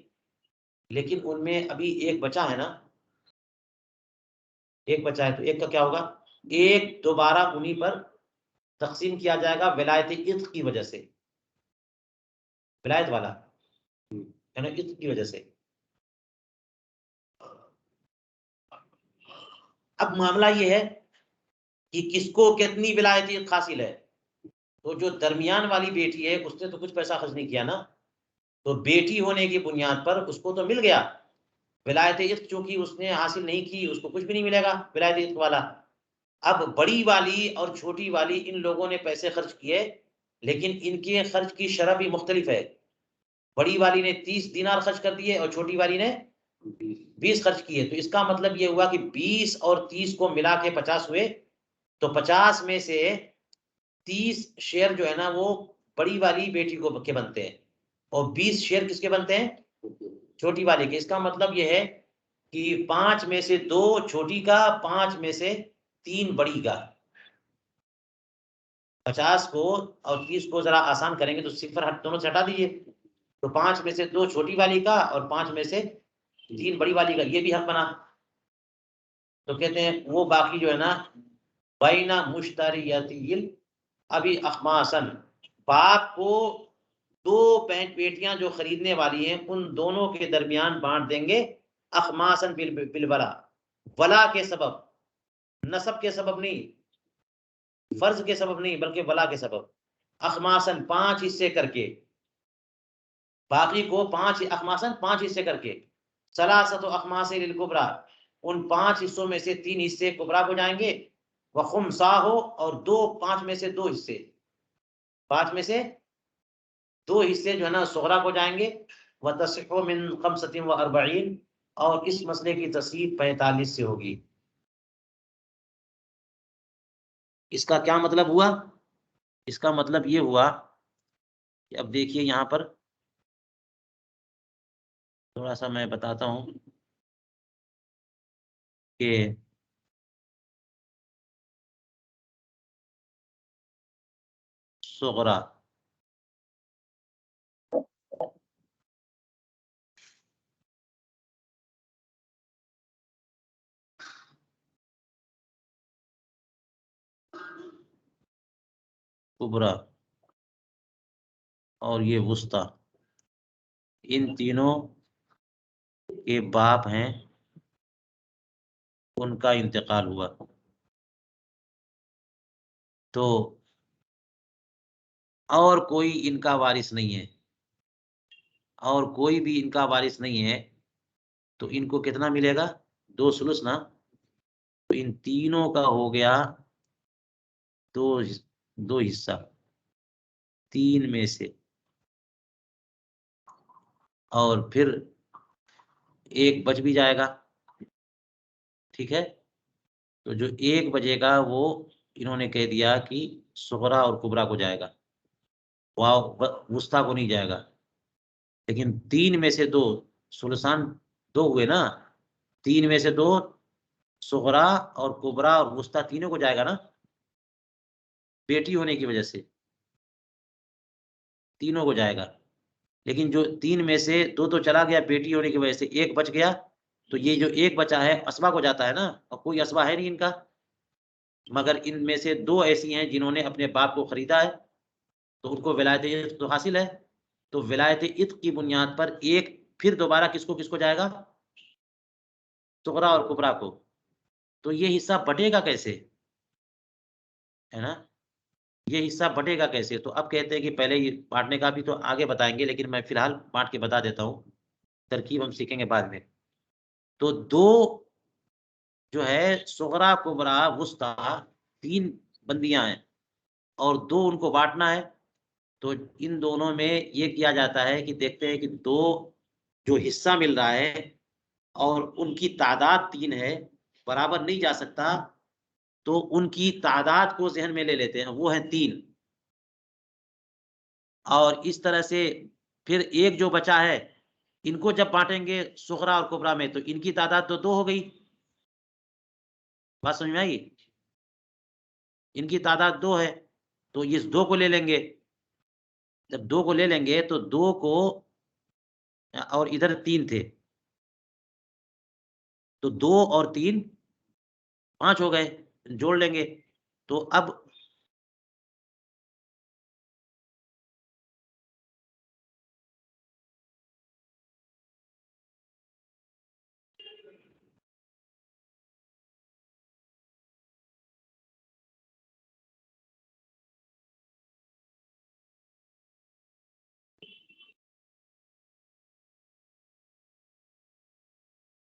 लेकिन उनमें अभी एक बचा है ना, एक बचा है, तो एक का क्या होगा, एक दोबारा उन्हीं पर तकसीम किया जाएगा विलायत इत्क़ की वजह से, विलायत वाला है ना, इत्क़ की वजह से। अब मामला ये है कि किसको कितनी विलायत इत्क़ हासिल है। तो जो दरमियान वाली बेटी है उसने तो कुछ पैसा खर्च नहीं किया ना, तो बेटी होने की बुनियाद पर उसको तो मिल गया। विलायत इत्क़ चूंकि उसने हासिल नहीं की, उसको कुछ भी नहीं मिलेगा विलायत इत्क़ वाला। अब बड़ी वाली और छोटी वाली, इन लोगों ने पैसे खर्च किए, लेकिन इनके खर्च की शरह भी मुख्तलिफ है। बड़ी वाली ने 30 दिनार खर्च कर दिए और छोटी वाली ने 20 खर्च किए। तो इसका मतलब ये हुआ कि 20 और 30 को मिला के 50 हुए। तो 50 में से 30 शेयर जो है ना वो बड़ी वाली बेटी को के बनते हैं, और 20 शेयर किसके बनते हैं, छोटी वाली के। इसका मतलब ये है कि 5 में से 2 छोटी का, 5 में से 3 बड़ी का। 50 को और 30 को जरा आसान करेंगे तो सिफर हट दोनों से हटा दीजिए, तो 5 में से 2 छोटी वाली का और 5 में से 3 बड़ी वाली का, ये भी हक बना। तो कहते हैं वो बाकी जो है ना, बैना मुश्तरियतिल अभी अखमासन, बाप को दो बेटियां जो खरीदने वाली हैं उन दोनों के दरमियान बांट देंगे, अखमासन बिलवला, वला के सबब, नसब के सबब नहीं, फर्ज के सबब नहीं, बल्कि वला के सबब। अखमासन 5 हिस्से करके, बाकी को 5 अखमासन 5 हिस्से करके, सलासत अखमासे लिल कुबरा, उन 5 हिस्सों में से 3 हिस्से कुबरा को जाएंगे, व खुमसा हो, और 5 में से 2 हिस्से, 5 में से 2 हिस्से जो है ना सुगरा को जाएंगे। व तस्हीह मिन खमसतिन व अर्बईन, और इस मसले की तस्हीह 45 से होगी। इसका क्या मतलब हुआ? इसका मतलब ये हुआ कि अब देखिए यहाँ पर थोड़ा सा मैं बताता हूँ कि सुगरा, कुबरा और ये वुस्ता, इन तीनों के बाप हैं, उनका इंतकाल हुआ, तो और कोई इनका वारिस नहीं है, और कोई भी इनका वारिस नहीं है, तो इनको कितना मिलेगा? 2 सुलुस ना। तो इन तीनों का हो गया 2 हिस्सा, 3 में से, और फिर एक बच भी जाएगा, ठीक है। तो जो एक बचेगा वो इन्होंने कह दिया कि सुगरा और कुबरा को जाएगा, वुस्ता को नहीं जाएगा। लेकिन 3 में से 2, सुलसान 2 हुए ना, 3 में से 2 सुगरा और कुबरा और वुस्ता तीनों को जाएगा ना, बेटी होने की वजह से तीनों को जाएगा। लेकिन जो 3 में से 2 तो चला गया बेटी होने की वजह से, एक बच गया, तो ये जो एक बचा है असबा को जाता है ना, और कोई असबा है नहीं इनका, मगर इनमें से 2 ऐसी हैं जिन्होंने अपने बाप को खरीदा है, तो उनको विलायत इत्क तो हासिल है। तो विलायत इत्क की बुनियाद पर एक फिर दोबारा किसको किसको जाएगा? सुगरा और कुबरा को। तो ये हिस्सा बटेगा कैसे, है ना? ये हिस्सा बटेगा कैसे? तो अब कहते हैं कि पहले ये बांटने का भी तो आगे बताएंगे, लेकिन मैं फिलहाल बांट के बता देता हूँ, तरकीब हम सीखेंगे बाद में। तो 2 जो है सुगरा कुबरा वुस्ता, 3 बंदियां हैं, और 2 उनको बांटना है। तो इन दोनों में ये किया जाता है कि देखते हैं कि 2 जो हिस्सा मिल रहा है और उनकी तादाद 3 है, बराबर नहीं जा सकता, तो उनकी तादाद को ज़हन में ले लेते हैं, वो है 3। और इस तरह से फिर एक जो बचा है, इनको जब बाँटेंगे सुगरा और कुबरा में, तो इनकी तादाद तो 2 हो गई। बात समझ में आई? इनकी तादाद 2 है, तो इस 2 को ले लेंगे। जब 2 को ले लेंगे तो 2 को और इधर 3 थे, तो 2 और 3 5 हो गए, जोड़ लेंगे। तो अब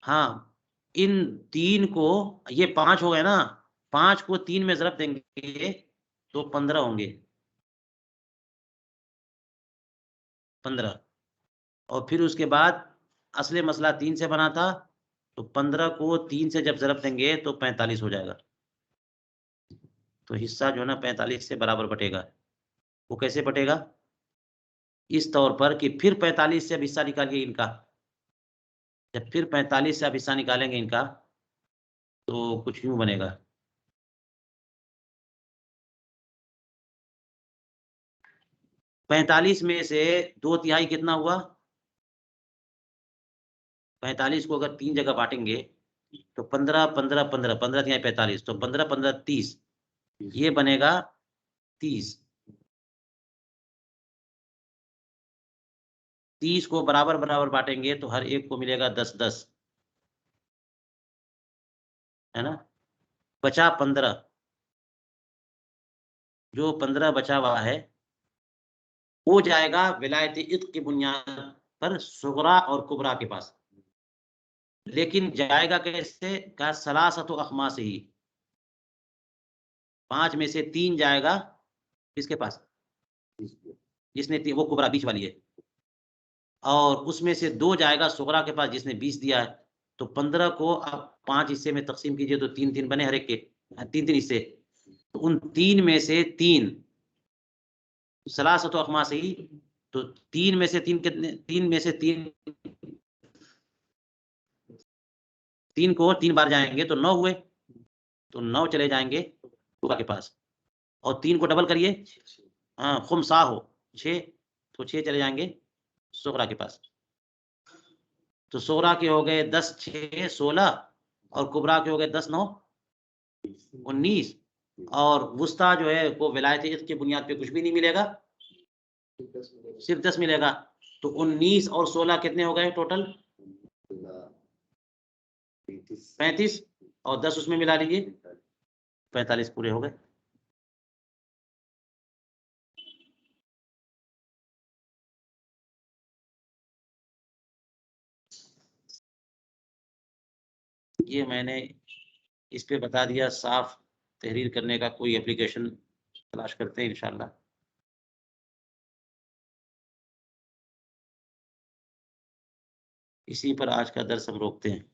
हाँ, इन 3 को, ये 5 हो गए ना, 5 को 3 में ज़रब देंगे तो 15 होंगे, 15। और फिर उसके बाद असली मसला 3 से बना था, तो 15 को 3 से जब ज़रब देंगे तो 45 हो जाएगा। तो हिस्सा जो है ना 45 से बराबर बटेगा। वो कैसे बटेगा? इस तौर पर कि फिर 45 से अब हिस्सा निकालिए इनका। जब फिर 45 से आप हिस्सा निकालेंगे इनका, तो कुछ यूँ बनेगा। 45 में से 2 तिहाई कितना हुआ? 45 को अगर 3 जगह बाँटेंगे, तो 15, 15, 15, 15 तिहाई 45, तो 15, 15, 30, ये बनेगा 30। 30 को बराबर बराबर बांटेंगे तो हर एक को मिलेगा 10-10, है ना। बचा 15। जो 15 बचा हुआ है वो जाएगा विलायत इत्क की बुनियाद पर सुगरा और कुबरा के पास। लेकिन जाएगा कैसे? का सलासतु अखमा से ही, 5 में से 3 जाएगा किसके पास? जिसने वो कुबरा बीच वाली है, और उसमें से 2 जाएगा सुगरा के पास जिसने 20 दिया है। तो 15 को अब 5 हिस्से में तकसीम कीजिए तो 3-3 बने हर एक के, 3-3 हिस्से। तो उन 3 में से 3 सलासतु अखमा से ही, तो 3 में से 3 कितने? 3 में से 3 को 3 बार जाएंगे तो 9 हुए, तो 9 चले जाएंगे कुबरा के पास, और 3 को डबल करिए, हाँ खुमसा हो 6, तो 6 चले जाएंगे सुगरा के पास। तो सुगरा के हो गए 10 6 16, और कुबरा के हो गए 10 9 19, और वुस्ता जो है वो विलायत इत्क की बुनियाद पे कुछ भी नहीं मिलेगा, सिर्फ 10 मिलेगा। तो 19 और 16 कितने हो गए टोटल? 35, और 10 उसमें मिला लीजिए, 45 पूरे हो गए। ये मैंने इस पे बता दिया, साफ तहरीर करने का कोई एप्लीकेशन तलाश करते हैं इंशाल्लाह। इसी पर आज का दर्स हम रोकते हैं।